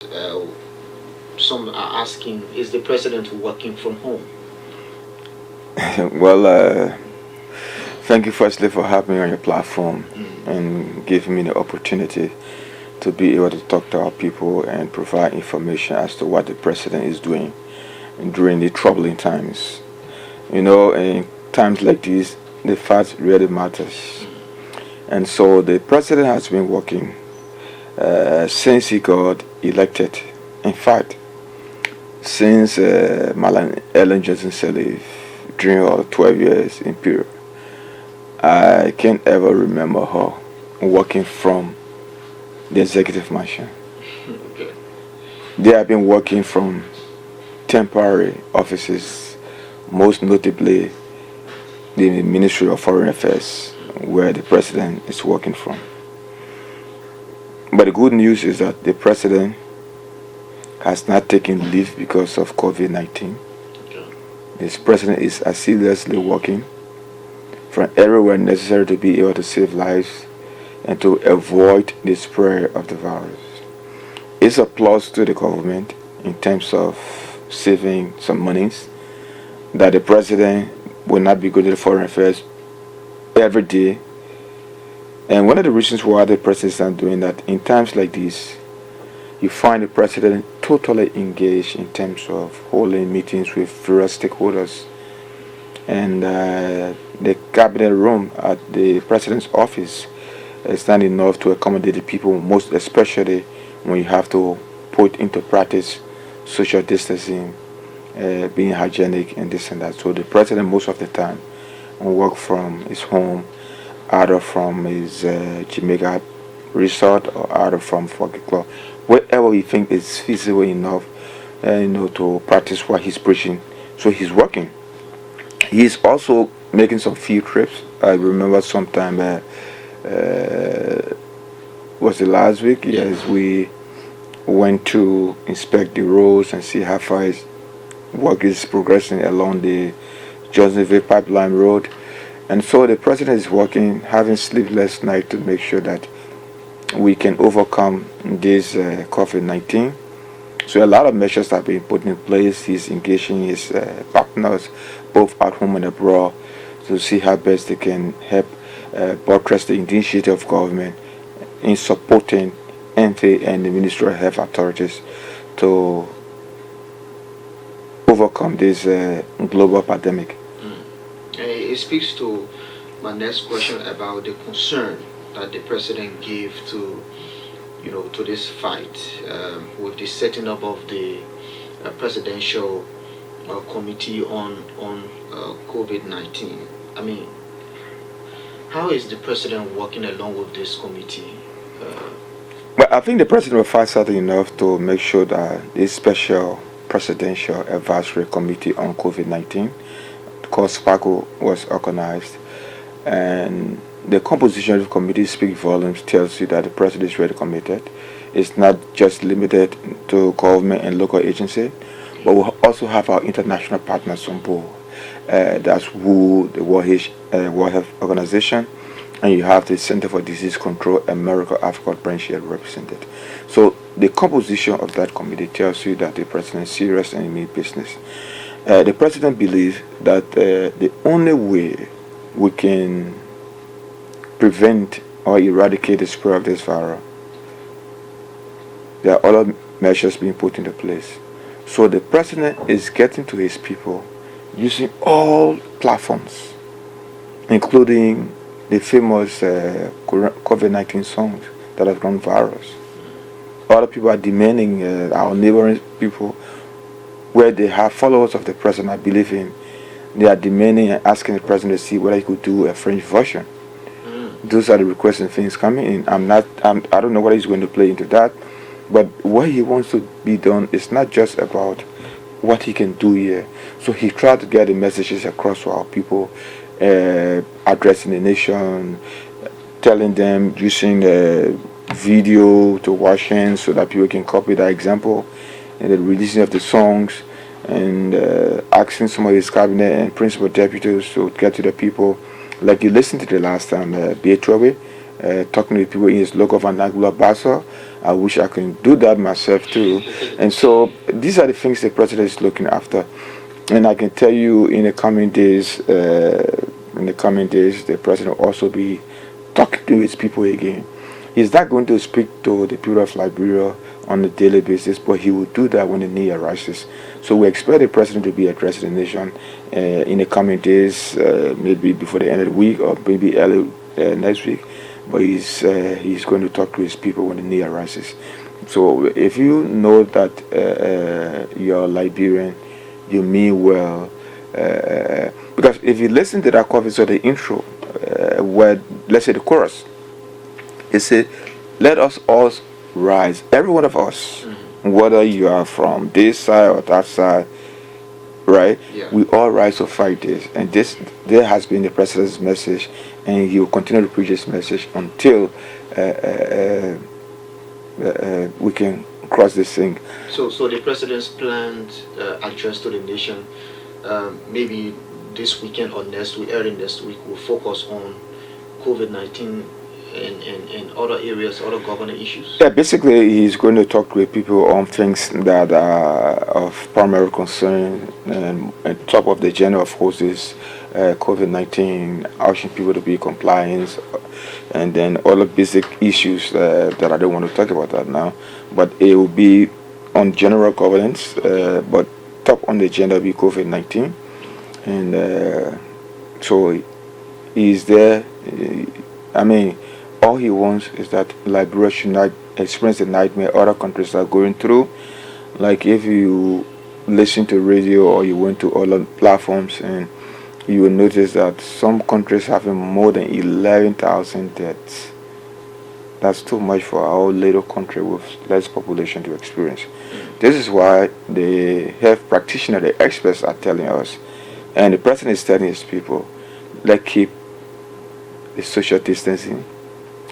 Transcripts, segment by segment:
Uh, some are asking, is the president working from home? Well, thank you firstly for having me on your platform and giving me the opportunity to be able to talk to our people and provide information as to what the president is doing during the troubling times. In times like these, the fact really matters. And so the president has been working since he got elected. In fact, since Malan Ellen Johnson Sirleaf during her 12 years in period, I can't ever remember her working from the executive mansion. Okay. They have been working from temporary offices, most notably the Ministry of Foreign Affairs, where the president is working from. But the good news is that the president has not taken leave because of COVID 19. Okay. This president is assiduously working from everywhere necessary to be able to save lives and to avoid the spread of the virus. It's a plus to the government in terms of saving some monies that the president will not be going to the foreign affairs every day. And one of the reasons why the president is not doing that in times like this, you find the president totally engaged in terms of holding meetings with various stakeholders. And the cabinet room at the president's office is not enough to accommodate the people, most especially when you have to put into practice social distancing, being hygienic, and this and that. So the president, most of the time, will work from his home, either from his Jamaica resort or either from Foggy Club, wherever he think is feasible enough, to practice what he's preaching. So he's working. He's also making some field trips. I remember sometime was it last week? Yes, we went to inspect the roads and see how far his work is progressing along the Johnsonville Pipeline Road. And so the president is working, having sleepless night to make sure that we can overcome this COVID-19. So a lot of measures have been put in place. He's engaging his partners, both at home and abroad, to see how best they can help buttress the initiative of government in supporting NFA and the Ministry of Health authorities to overcome this global pandemic. It speaks to my next question about the concern that the president gave to, to this fight with the setting up of the presidential committee on COVID-19. I mean, how is the president working along with this committee? Uh, But I think the president will find something enough to make sure that this special presidential advisory committee on COVID-19, called SPACO, was organized. And the composition of the committee speaks volumes, tells you that the president is really committed. It's not just limited to government and local agency, but we also have our international partners on board. That's WHO, the World Health Organization, and you have the Center for Disease Control, America, Africa branch here represented. So the composition of that committee tells you that the president is serious and he means business. The president believes that the only way we can prevent or eradicate the spread of this virus, there are other measures being put into place. So the president is getting to his people using all platforms, including the famous COVID-19 songs that have gone viral. Other people are demanding, our neighboring people, where they have followers of the president, I believe in, they are demanding and asking the president to see whether he could do a French version. Those are the requests and things coming in. I don't know whether he's going to play into that, but what he wants to be done is not just about what he can do here. So he tried to get the messages across to our people, addressing the nation, telling them, using the video to wash hands so that people can copy that example, and the releasing of the songs, and asking some of his cabinet and principal deputies to get to the people. Like you listened to the last time, Beatrice, talking to people in his local vernacular, Basa. I wish I can do that myself too. And so these are the things the president is looking after. And I can tell you, in the coming days, the president will also be talking to his people again. He's not going to speak to the people of Liberia on a daily basis, but he will do that when the need arises. So we expect the president to be addressing the nation in the coming days, maybe before the end of the week or maybe early next week. But he's going to talk to his people when the need arises. So if you know that you're Liberian, you mean well. Because if you listen to that cover, so the intro, where let's say the chorus, it said, "Let us all rise, every one of us, whether you are from this side or that side, right? Yeah. We all rise to fight this." And there has been the president's message, and he will continue to preach this message until we can cross this thing. So the president's planned address to the nation, maybe this weekend or next week, early next week, will focus on COVID-19 and other areas, other government issues. Yeah, basically, he's going to talk with people on things that are of primary concern, and on top of the agenda, of course, is COVID-19, urging people to be compliant, and then other basic issues that I don't want to talk about that now. But it will be on general governance, but top on the agenda will be COVID-19, and so he's there. I mean, all he wants is that Liberia should not experience the nightmare other countries are going through. Like if you listen to radio or you went to other platforms, and you will notice that some countries having more than 11,000 deaths. That's too much for our little country with less population to experience. This is why the health practitioners, the experts are telling us, and the president is telling his people, let's keep the social distancing.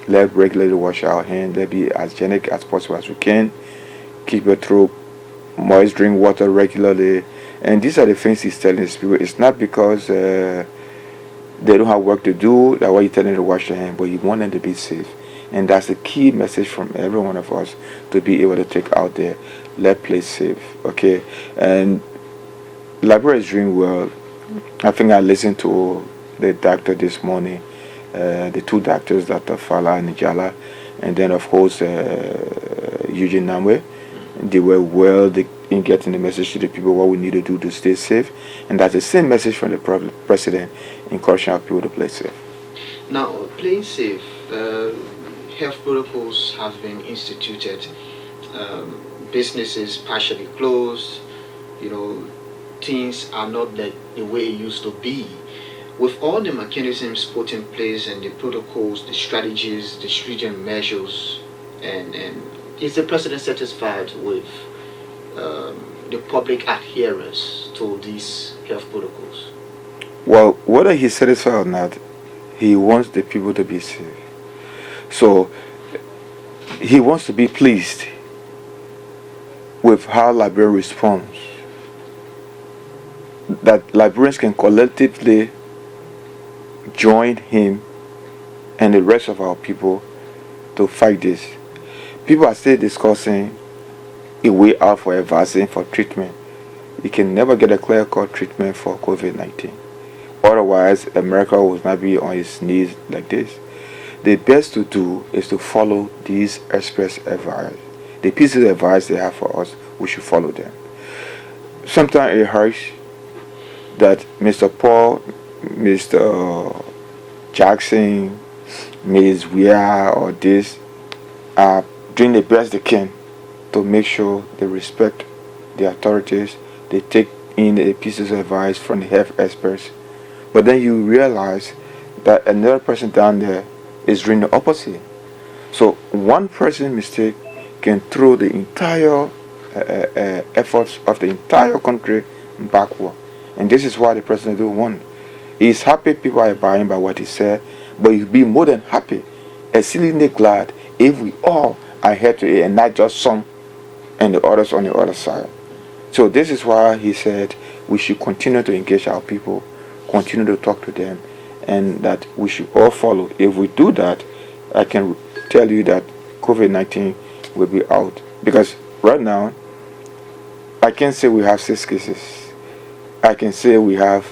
Let's regularly wash our hands. Let's be as hygienic as possible as we can. Keep your throat moist, drink water regularly. And these are the things he's telling his people. It's not because they don't have work to do, that's why he's telling them to wash their hands, but he wants them to be safe. And that's the key message from every one of us, to be able to take out there. Let's play safe, okay? And Liberia is doing well. I think I listened to the doctor this morning. The two doctors, Dr. Fala and Nijala, and then of course Eugene Namwe, they were well in getting the message to the people what we need to do to stay safe, and that's the same message from the president, encouraging our people to play safe. Now, playing safe, health protocols have been instituted, businesses partially closed, things are not like the way it used to be. With all the mechanisms put in place and the protocols, the strategies, the stringent measures, and is the president satisfied with the public adherence to these health protocols? Well, whether he's satisfied or not, he wants the people to be safe. So he wants to be pleased with how Liberia responds. That Liberians can collectively join him and the rest of our people to fight this. People are still discussing a way out for a vaccine for treatment. You can never get a clear-cut treatment for COVID-19. Otherwise, America will not be on its knees like this. The best to do is to follow these experts' advice. The pieces of advice they have for us, we should follow them. Sometimes it hurts that Mr. Paul, Mr. Jackson, Ms. Weir, or this are doing the best they can to make sure they respect the authorities, they take in the pieces of advice from the health experts. But then you realize that another person down there is doing the opposite. So one person's mistake can throw the entire efforts of the entire country backward. And this is why the president don't want. He's happy people are abiding by what he said, but he'll be more than happy, exceedingly glad, if we all adhere to it and not just some and the others on the other side. So this is why he said we should continue to engage our people, continue to talk to them, and that we should all follow. If we do that, I can tell you that COVID-19 will be out. Because right now, I can say we have 6 cases. I can say we have,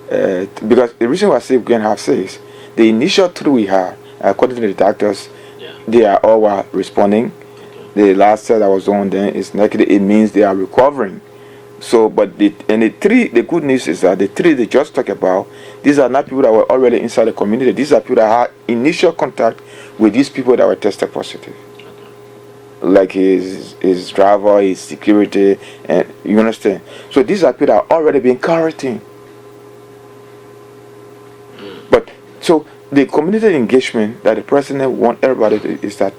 because the reason why I say we can have 6, the initial 3 we have, according to the doctors, they are all responding. The last set I was on then is negative. It means they are recovering. So, but the 3, the good news is that the 3 they just talked about, these are not people that were already inside the community. These are people that had initial contact with these people that were tested positive, like his driver, his security, and you understand. So these are people that are already being quarantined. But so the community engagement that the president want everybody to, is that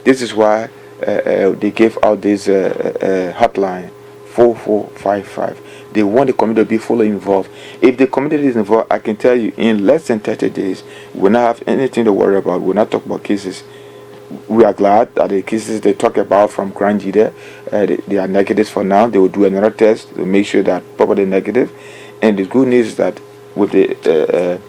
this is why they gave out this hotline 4455. They want the community to be fully involved. If the community is involved, I can tell you in less than 30 days, we'll not have anything to worry about. We'll not talk about cases. We are glad that the cases they talk about from Grand Jide, they are negatives for now. They will do another test to make sure that properly negative. And the good news is that with the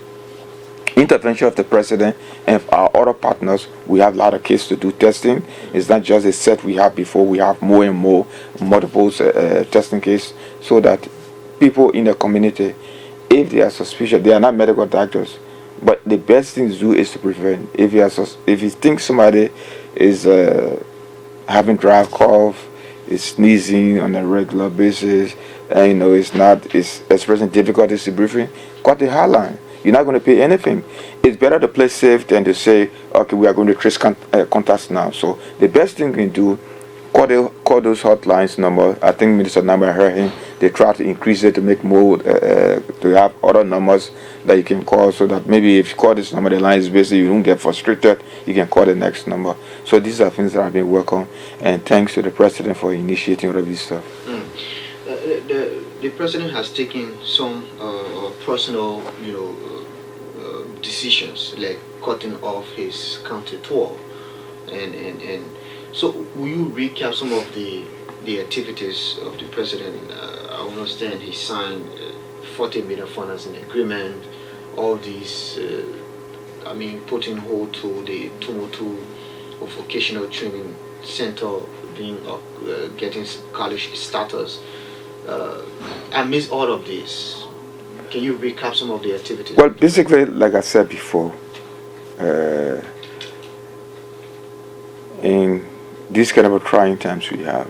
intervention of the president and our other partners, we have a lot of cases to do testing. It's not just a set we have before. We have more and more multiple testing cases, so that people in the community, if they are suspicious, they are not medical doctors, but the best thing to do is to prevent. If you think somebody is having dry cough, is sneezing on a regular basis, and it's expressing difficulties to breathing, cut the hotline. You're not going to pay anything. It's better to play safe than to say, okay, we are going to trace contacts now. So the best thing you can do, call those hotlines number. I think Minister Number, I heard him. They try to increase it to make more, to have other numbers that you can call, so that maybe if you call this number, the line is busy, you don't get frustrated, you can call the next number. So these are things that have been worked on, and thanks to the president for initiating all of this stuff. The president has taken some personal, decisions, like cutting off his county tour, and so will you recap some of the activities of the president? I understand he signed 40 million financing agreement. All these, putting hold to the Tumutu vocational training center being getting college status. I miss all of this. Can you recap some of the activities? Well, basically, like I said before, in these kind of trying times we have,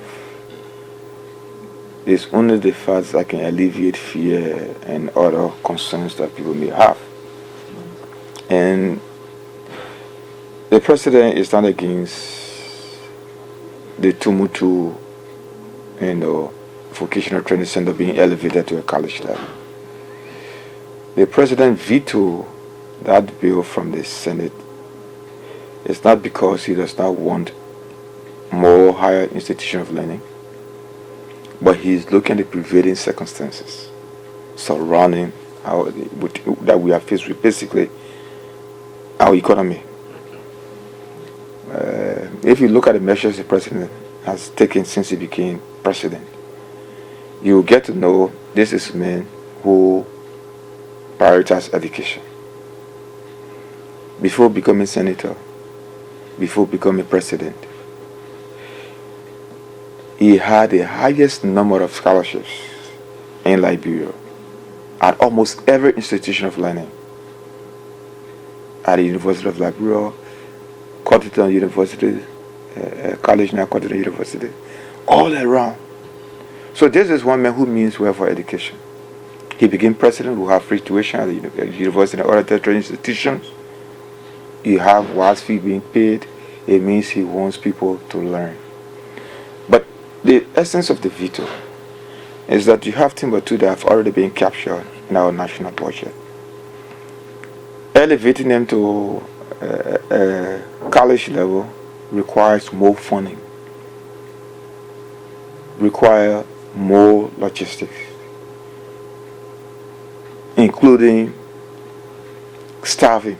it's only the fact that can alleviate fear and other concerns that people may have. And the president is not against the Tumutu vocational training center being elevated to a college level. The president vetoed that bill from the Senate. It's not because he does not want more higher institution of learning, but he's looking at the prevailing circumstances surrounding that we are faced with, basically our economy. If you look at the measures the president has taken since he became president, you get to know this is a man who prioritizes education. Before becoming senator, before becoming president, he had the highest number of scholarships in Liberia at almost every institution of learning. At the University of Liberia, Cotton University, College now Cotton University, all around. So this is one man who means well for education. He became president, who have free tuition at the university and other tertiary institutions. You have whilst fee being paid. It means he wants people to learn. But the essence of the veto is that you have Timbuktu that have already been captured in our national budget. Elevating them to college level requires more funding, require more logistics, including staffing.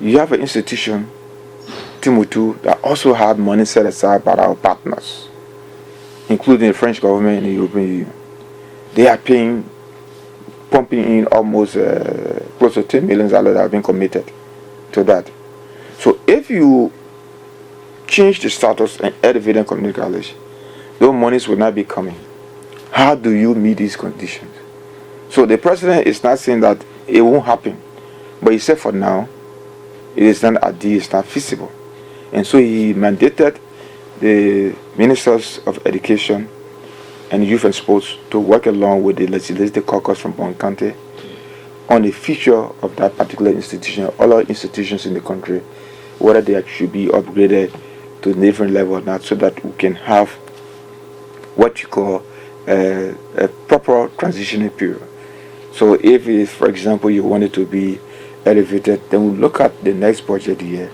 You have an institution, Timbuktu, that also had money set aside by our partners, including the French government and the European Union. They are pumping in almost close to $10 million that have been committed. to that. So if you change the status and elevate them community college, those monies will not be coming. How do you meet these conditions? So the president is not saying that it won't happen, but he said for now, it is not ideal, it's not feasible. And so he mandated the ministers of education and youth and sports to work along with the legislative caucus from Bon County on the future of that particular institution, all our institutions in the country, whether they should be upgraded to a different level or not, so that we can have what you call a proper transitioning period. So if, for example, you want it to be elevated, then we look at the next budget year,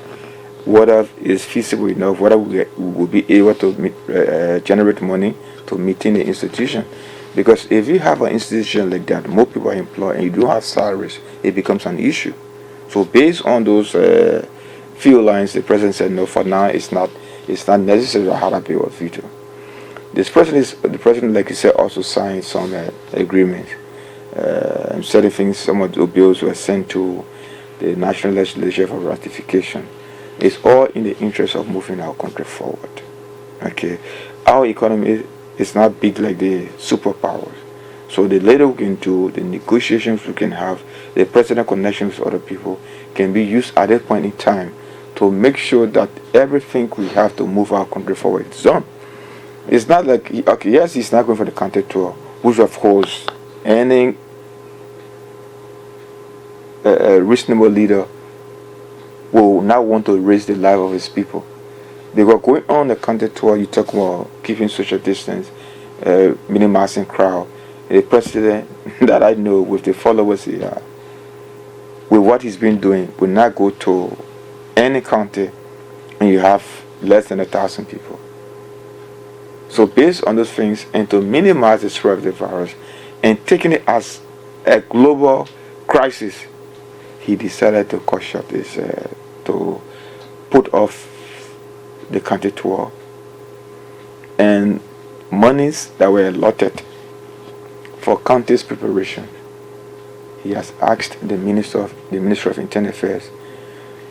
whether it's feasible enough, whether we will be able to generate money to maintain the institution. Because if you have an institution like that, more people are employed and you don't have salaries, it becomes an issue. So based on those few lines, the president said no, for now it's not necessary to have a pay or veto. The president, like you said, also signed some agreements. Certain things, some of the bills were sent to the national legislature for ratification. It's all in the interest of moving our country forward. Okay, our economy is not big like the superpowers. So the later we can do, the negotiations we can have, the president connections with other people can be used at that point in time to make sure that everything we have to move our country forward is done. It's not like, okay, yes, he's not going for the country tour, which of course any reasonable leader will not want to raise the life of his people. Because going on the country tour, you talk about keeping social distance, minimizing crowd. The president that I know with the followers here, with what he's been doing, will not go to any county and you have less than 1,000 people. So based on those things, and to minimize the spread of the virus, and taking it as a global crisis, he decided to cut short this, to put off the country tour, and monies that were allotted for county's preparation. He has asked the Minister of Internal Affairs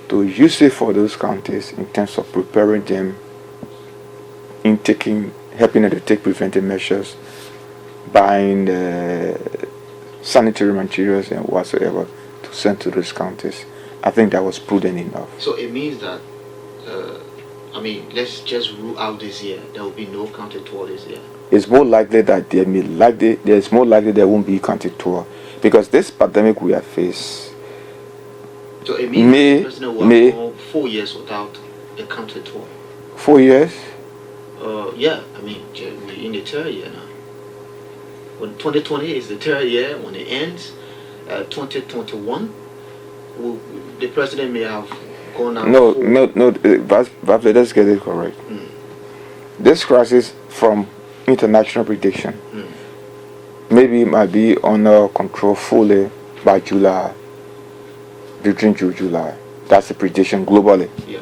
to use it for those counties in terms of preparing them, in helping them to take preventive measures, buying sanitary materials and whatsoever to send to those counties. I think that was prudent enough. So it means that, let's just rule out this year. There will be no county tour this year. It's more likely that there's more likely there won't be county tour, because this pandemic we have faced. So it means the president will go 4 years without a county tour. 4 years? Yeah, we're in the third year now. When 2020 is the third year, when it ends, 2021, the president may have gone out. No, let's get it correct. This crisis, from international prediction, maybe it might be under control fully by July, between June July. That's the prediction globally. Yeah.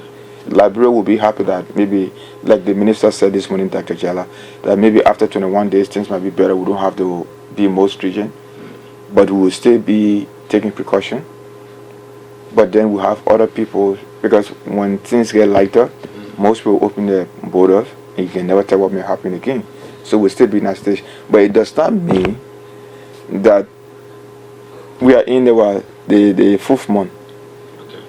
Liberia will be happy that maybe, like the minister said this morning, Dr. Jala, that maybe after 21 days things might be better. We don't have to be most stringent, but we will still be taking precaution. But then we have other people, because when things get lighter, most people open their borders and you can never tell what may happen again. So we'll still be in that stage. But it does not mean that we are in the fourth month.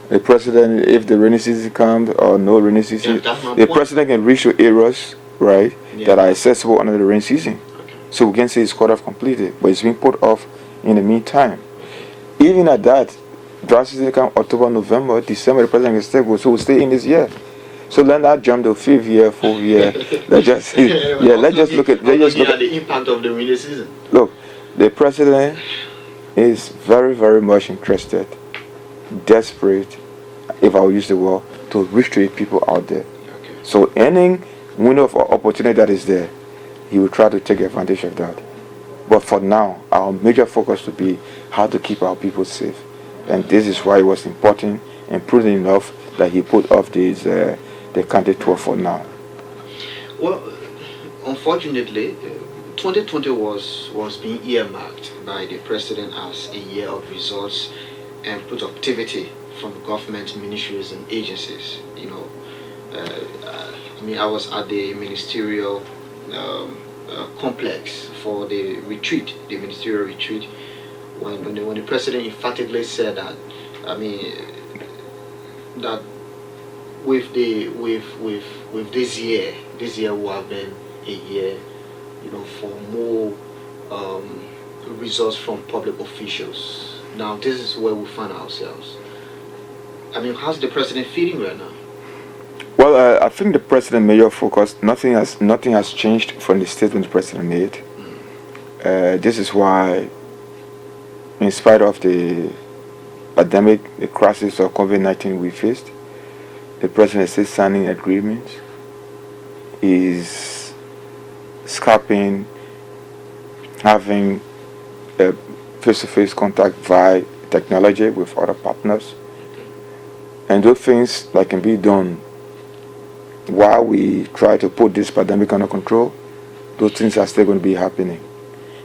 The president, if the rainy season comes or no rainy season, the president can reach to areas, right, that are accessible under the rainy season. Okay. So we can say it's cut off completely, but it's being put off in the meantime. Even at that, dry season come October, November, December, the president can still go, so we'll stay in this year. So let that jump to fifth year, fourth year. let's just look at the impact of the rainy season. Look, the president is very, very much interested, desperate, if I will use the word, to reach to people out there. Okay. So any window of opportunity that is there, he will try to take advantage of that. But for now, our major focus will be how to keep our people safe. And this is why it was important and prudent enough that he put off the country tour for now. Well, unfortunately, 2020 was being earmarked by the president as a year of results and productivity from government ministries and agencies. I mean, I was at the ministerial complex for the retreat, the ministerial retreat, when the president emphatically said that, I mean, that with this year will have been a year, for more results from public officials. Now, this is where we find ourselves. I mean, how's the president feeling right now? Well, I think the president major focus. Nothing has changed from the statement the president made. This is why, in spite of the pandemic, the crisis of COVID-19 we faced, the president is still signing agreements. Is scrapping having a face-to-face contact via technology with other partners, and those things that can be done while we try to put this pandemic under control. Those things are still going to be happening.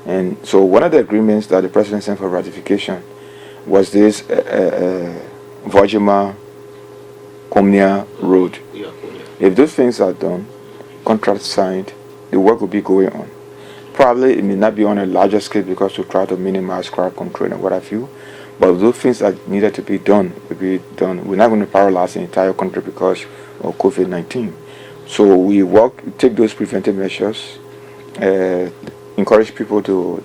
And so one of the agreements that the president sent for ratification was this Vojima Komnia Road. Yeah. If those things are done, contracts signed, the work will be going on. Probably it may not be on a larger scale because we try to minimize crowd control and what have you. But those things that needed to be done will be done. We're not going to paralyze the entire country because of COVID-19. So we take those preventive measures, encourage people to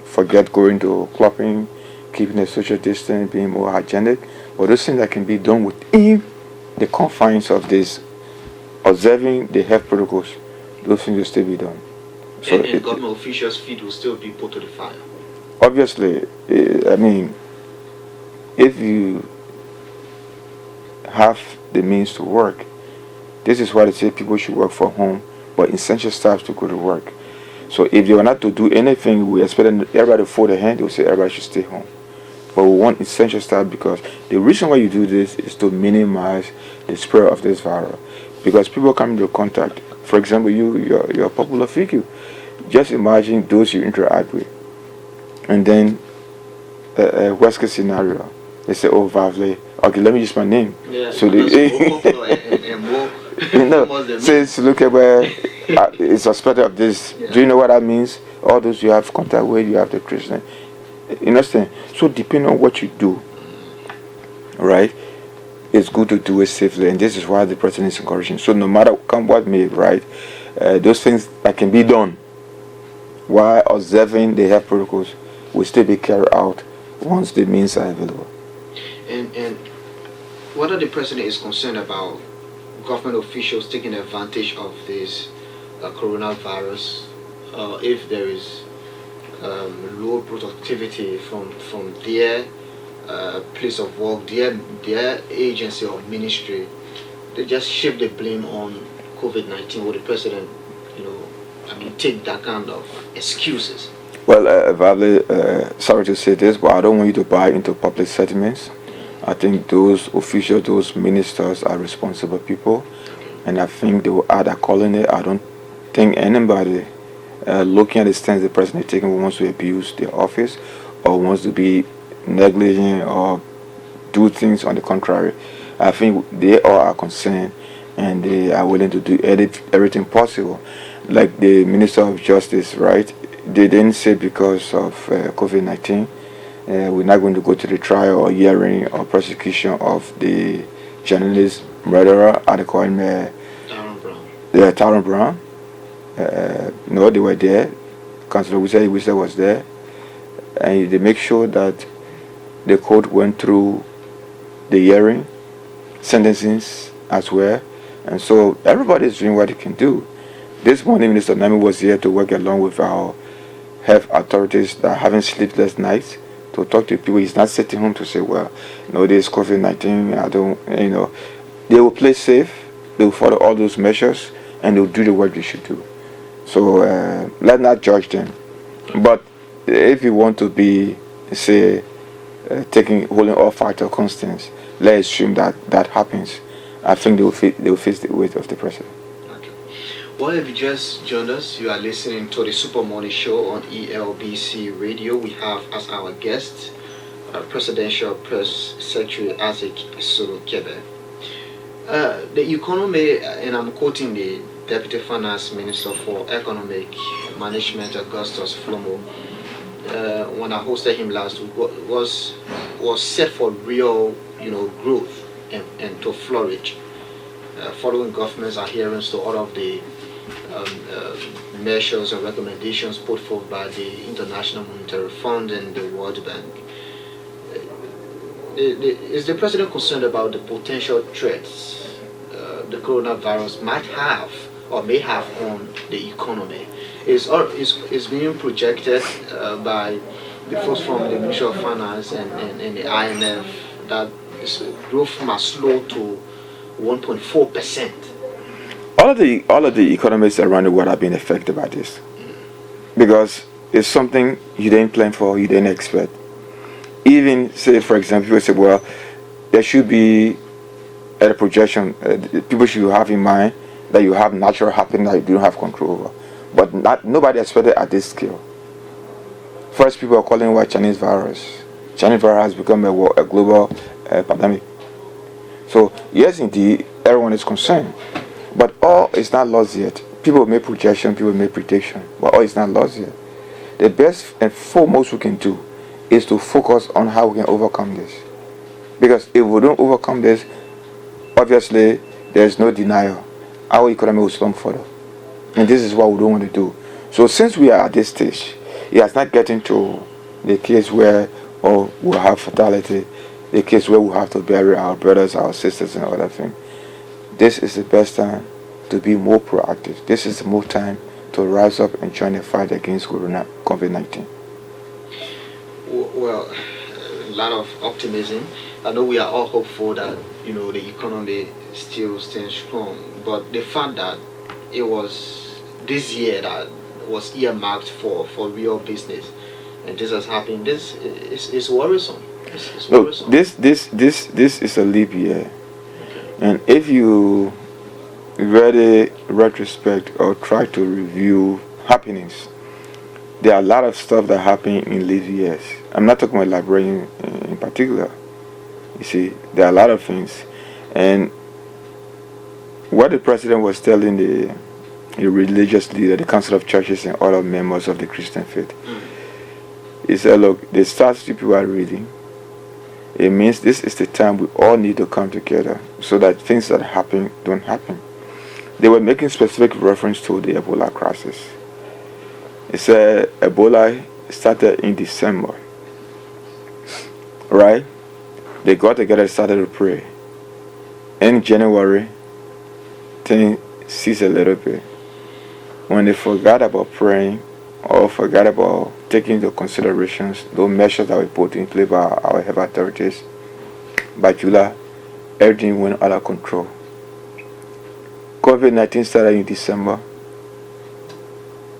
forget going to clubbing, keeping a social distance, being more hygienic. But those things that can be done within the confines of this, observing the health protocols, those things will still be done. So and government officials' feet will still be put to the fire. Obviously, I mean, if you have the means to work, this is why they say people should work from home, but essential staff to go to work. So if they were not to do anything, we expect everybody to fold their hand, they will say everybody should stay home. But we want essential staff because the reason why you do this is to minimize the spread of this virus. Because people come into contact. For example, you're a popular figure. Just imagine those you interact with. And then, worst case scenario, they say, oh, Vavle, okay, let me use my name. Yeah, so they, more says, look at where it's suspected of this. Yeah. Do you know what that means? All those you have contact with, you have the Christian. You understand? So depending on what you do, right, it's good to do it safely, and this is why the president is encouraging. So no matter what may, right, those things that can be done while observing the health protocols will still be carried out once the means are available. And whether the president is concerned about government officials taking advantage of this coronavirus, if there is low productivity from their place of work, their agency or ministry, they just shift the blame on COVID-19. Will the president, take that kind of excuses? Well, Vavle, sorry to say this, but I don't want you to buy into public sentiments. I think those officials, those ministers are responsible people, and I think they will act accordingly. I don't think anybody looking at the stance the president is taking wants to abuse their office or wants to be negligent or do things on the contrary. I think they all are concerned and they are willing to do everything possible. Like the Minister of Justice, right? They didn't say because of COVID-19 we're not going to go to the trial or hearing or prosecution of the journalist murderer at the coin, Taron Brown. No, they were there. Councillor Wisa was there, and they make sure that the court went through the hearing, sentencing as well, and so everybody is doing what they can do. This morning, Minister Nami was here to work along with our health authorities that are having sleepless nights to talk to people. He's not sitting home to say, well, this COVID-19, I don't, they will play safe, they will follow all those measures, and they will do the work they should do. So let's not judge them. But if you want to be, say, holding all factor constants, let's assume that happens. I think they will face the weight of the president. Okay. Well, if you just joined us, you are listening to the Super Morning Show on ELBC Radio. We have as our guest Presidential Press Secretary Isaac Solokebe. The economy, and I'm quoting the Deputy Finance Minister for Economic Management, Augustus Flomo, when I hosted him last week, was set for real, growth and to flourish, following government's adherence to all of the measures and recommendations put forth by the International Monetary Fund and the World Bank. Is the president concerned about the potential threats the coronavirus might have or may have on the economy? Is being projected by the folks from the Ministry of Finance and the IMF that growth must slow to 1.4%. All of the economists around the world have been affected by this because it's something you didn't plan for, you didn't expect. Even say, for example, people say, well, there should be a projection. People should have in mind that you have natural happening that you don't have control over, but nobody expected at this scale. First, people are calling it Chinese virus. Chinese virus has become a global pandemic. So yes, indeed, everyone is concerned, but all is not lost yet. People make projection, people make prediction, but all is not lost yet. The best and foremost we can do is to focus on how we can overcome this. Because if we don't overcome this, obviously there is no denial. Our economy will slump further. And this is what we don't want to do. So since we are at this stage, it has not gotten to the case where we'll have fatality, the case where we'll have to bury our brothers, our sisters and other things. This is the best time to be more proactive. This is the more time to rise up and join the fight against COVID-19. Well, a lot of optimism. I know we are all hopeful that the economy still stands strong, but the fact that it was this year that was earmarked for real business, and this has happened, this is worrisome. It's worrisome. This is a leap year, and if you really retrospect or try to review happenings, there are a lot of stuff that happened in leap years. I'm not talking about librarian in particular. You see, there are a lot of things, and what the president was telling the religious leader, the council of churches, and other members of the Christian faith, he said, "Look, the statutes people are reading. It means this is the time we all need to come together so that things that happen don't happen." They were making specific reference to the Ebola crisis. He said Ebola started in December, right? They got together, started to pray. In January, things ceased a little bit. When they forgot about praying or forgot about taking into considerations those measures that were put in place by our health authorities, by July, everything went out of control. COVID-19 started in December.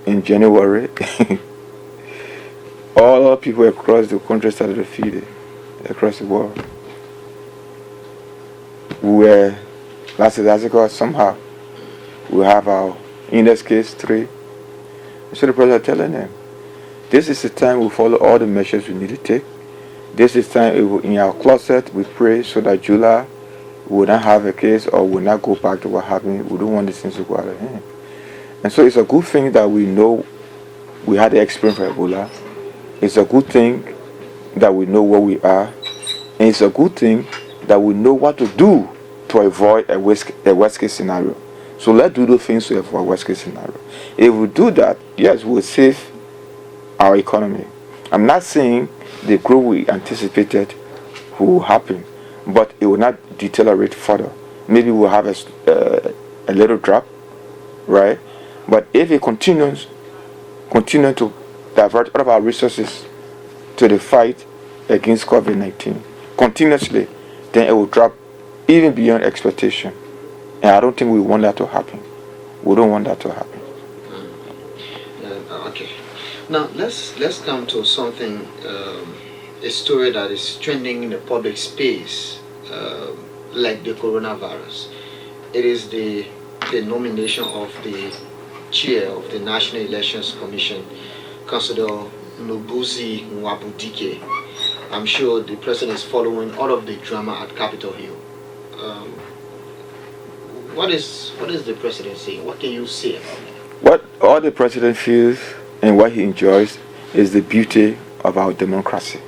In January, all people across the country started to feed it, across the world. We were, last year, somehow, we have our, in this case, 3. So the president telling them, this is the time we follow all the measures we need to take. This is the time in our closet we pray so that July will not have a case or will not go back to what happened. We don't want these things to go out of hand. And so it's a good thing that we know we had the experience for Ebola. It's a good thing that we know where we are. And it's a good thing that we know what to do to avoid a worst case scenario. So let's do those things to avoid a worst case scenario. If we do that, yes, we'll save our economy. I'm not saying the growth we anticipated will happen, but it will not deteriorate further. Maybe we'll have a little drop, right? But if it continue to divert all of our resources to the fight against COVID-19 continuously, then it will drop even beyond expectation. And I don't think we want that to happen. We don't want that to happen. Okay. Now let's come to something, a story that is trending in the public space, like the coronavirus. It is the nomination of the chair of the National Elections Commission, Councilor Nobuzi Nwabudike, I'm sure the president is following all of the drama at Capitol Hill. Um, what is the president saying? What can you say about that? What all the president feels and what he enjoys is the beauty of our democracy,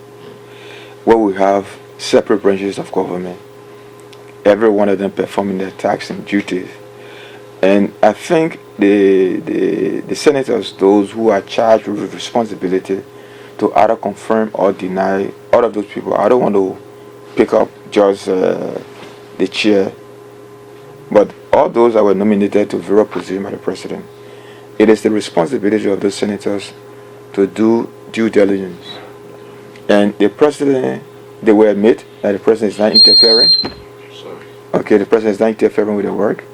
where we have separate branches of government, every one of them performing their tasks and duties. And I think the senators, those who are charged with responsibility to either confirm or deny all of those people, I don't want to pick up just the chair, but all those that were nominated to various positions by the president, it is the responsibility of those senators to do due diligence. And the president, they will admit that the president is not interfering. Sorry. Okay, the president is not interfering with the work.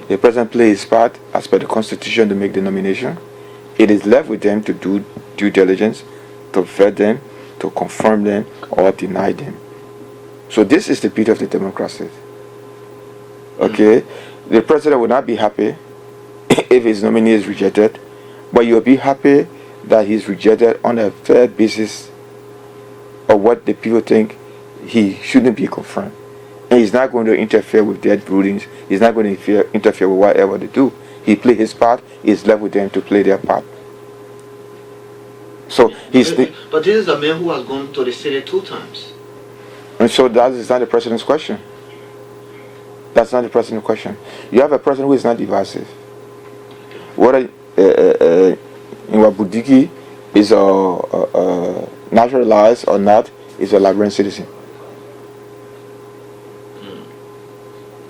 The president plays his part as per the constitution to make the nomination. It is left with them to do due diligence, to vet them, to confirm them, or deny them. So this is the beauty of the democracy. Okay, the president will not be happy if his nominee is rejected, but you'll be happy that he's rejected on a fair basis of what the people think he shouldn't be confirmed. And he's not going to interfere with their rulings. He's not going to interfere with whatever they do. He played his part. It's left with them to play their part. So But this is a man who has gone to the Senate 2 times. And so that is not the president's question. That's not the president's question. You have a president who is not divisive. Whether Nwabudiki is naturalized or not, is a Liberian citizen.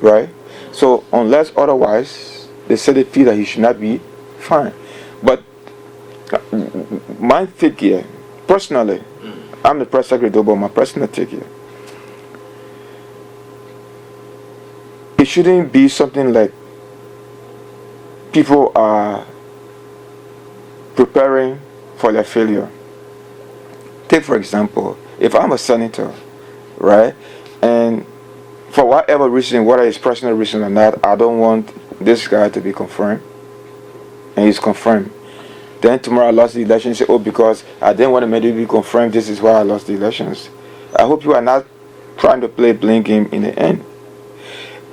Right? So unless otherwise, they say they feel that he should not be, fine. But my take here, personally, I'm the press secretary, but my personal take here, it shouldn't be something like people are preparing for their failure. Take for example, if I'm a senator, right, and for whatever reason, whether it's personal reason or not, I don't want this guy to be confirmed, and he's confirmed. Then tomorrow I lost the election, say, oh, because I didn't want him to be confirmed, this is why I lost the elections. I hope you are not trying to play blame game in the end.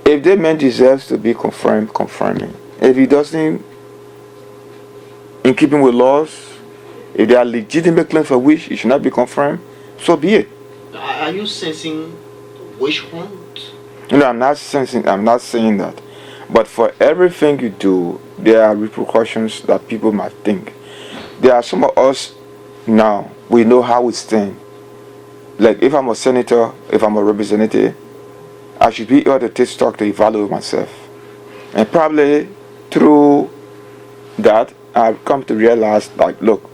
If the man deserves to be confirmed, confirm him. If he doesn't, in keeping with laws, if there are legitimate claims for which he should not be confirmed, so be it. Are you sensing witch hunt? No, I'm not saying that. But for everything you do, there are repercussions that people might think. There are some of us now, we know how we stand. Like if I'm a senator, if I'm a representative, I should be able to take stock to evaluate myself. And probably through that, I've come to realize, like, look,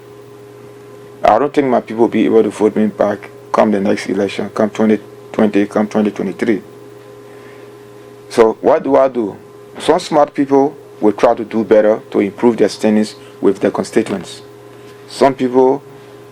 I don't think my people will be able to vote me back come the next election, come 2020, come 2023. So what do? Some smart people will try to do better to improve their standings with their constituents. Some people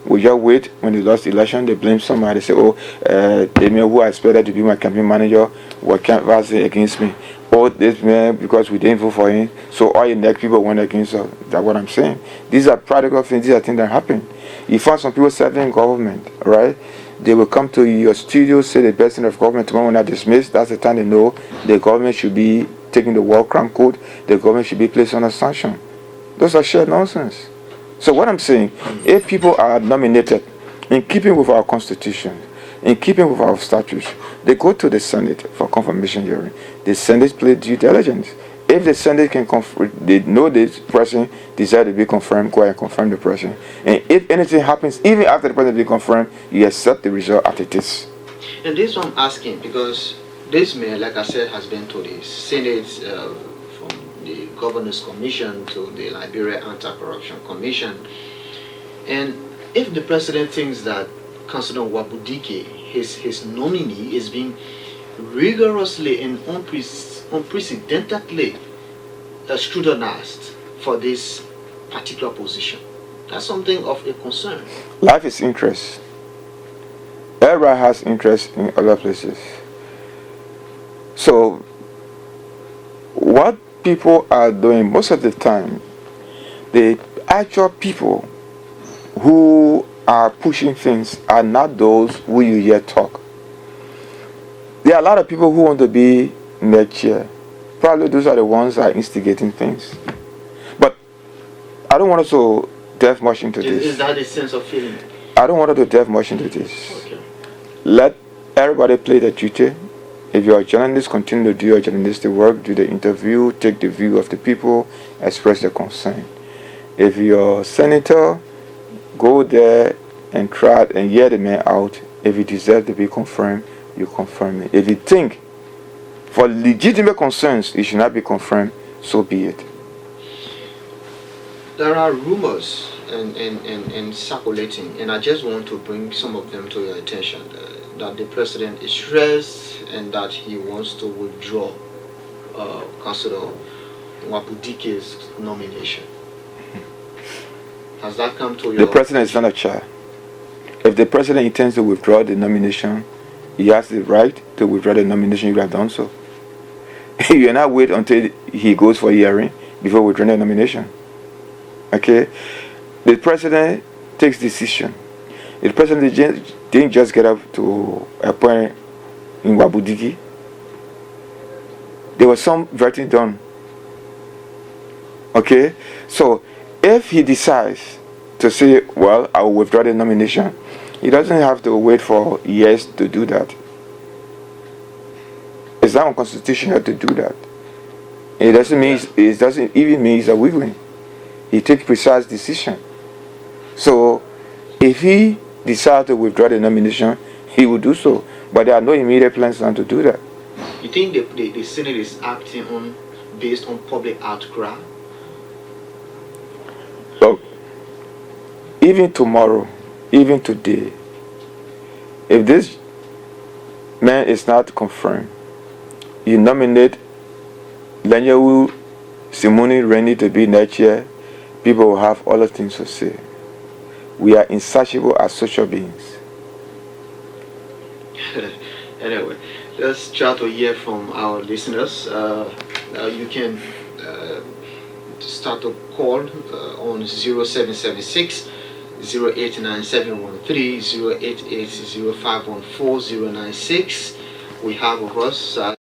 will just wait when they lost the election, they blame somebody, they say, oh, the man who I expected to be my campaign manager was canvassing against me. Oh, this man, because we didn't vote for him, so all the next people went against us. That's what I'm saying. These are practical things, these are things that happen. You find some people serving in government, right? They will come to your studio, say the best thing of government tomorrow when they're dismissed. That's the time they know the government should be taking the war crime code, the government should be placed under sanction. Those are sheer nonsense. So what I'm saying, if people are nominated in keeping with our constitution, in keeping with our statutes, they go to the Senate for confirmation hearing. The Senate play due diligence. If the Senate can they know this person desire to be confirmed, go ahead and confirm the person. And if anything happens, even after the person be confirmed, you accept the result as it is. And this one I'm asking because this man, like I said, has been to the Senate, from the Governor's Commission to the Liberia Anti-Corruption Commission. And if the president thinks that Councilor Wabudike, his nominee, is being rigorously and unprecedentedly scrutinized for this particular position, that's something of a concern. Life is interest. Everybody has interest in other places. So, what people are doing most of the time, the actual people who are pushing things are not those who you hear talk. There are a lot of people who want to be next year. Probably those are the ones that are instigating things. But I don't want us to delve much into this. Is that the sense of feeling? I don't want us to delve much into this. Okay. Let everybody play their duty. If you're a journalist, continue to do your journalistic work, do the interview, take the view of the people, express their concern. If you're a senator, go there and try and hear the man out. If he deserves to be confirmed, you confirm it. If you think for legitimate concerns it should not be confirmed, so be it. There are rumors and circulating, and I just want to bring some of them to your attention. That the president is stressed and that he wants to withdraw Councilor Wapudike's nomination. Has that come to your... The president is not a chair. If the president intends to withdraw the nomination, he has the right to withdraw the nomination. You have done so. You cannot wait until he goes for hearing before withdrawing the nomination. Okay? The president takes decision. The president didn't just get up to appoint in Wabudiki. There was some vetting done. Okay? So, if he decides to say, well, I will withdraw the nomination, he doesn't have to wait for years to do that. It's not unconstitutional to do that. It doesn't even mean he's a wiggling. He takes precise decision. So, if he decides to withdraw the nomination, he will do so. But there are no immediate plans now to do that. You think the Senate is acting on based on public outcry? Look, even tomorrow, even today, if this man is not confirmed, you nominate Lenyawu Simoni Reni to be next year, people will have other things to say. We are insatiable as social beings. Anyway, let's try to hear from our listeners. You can start a call on 0776 089713 088 0514 096. We have with us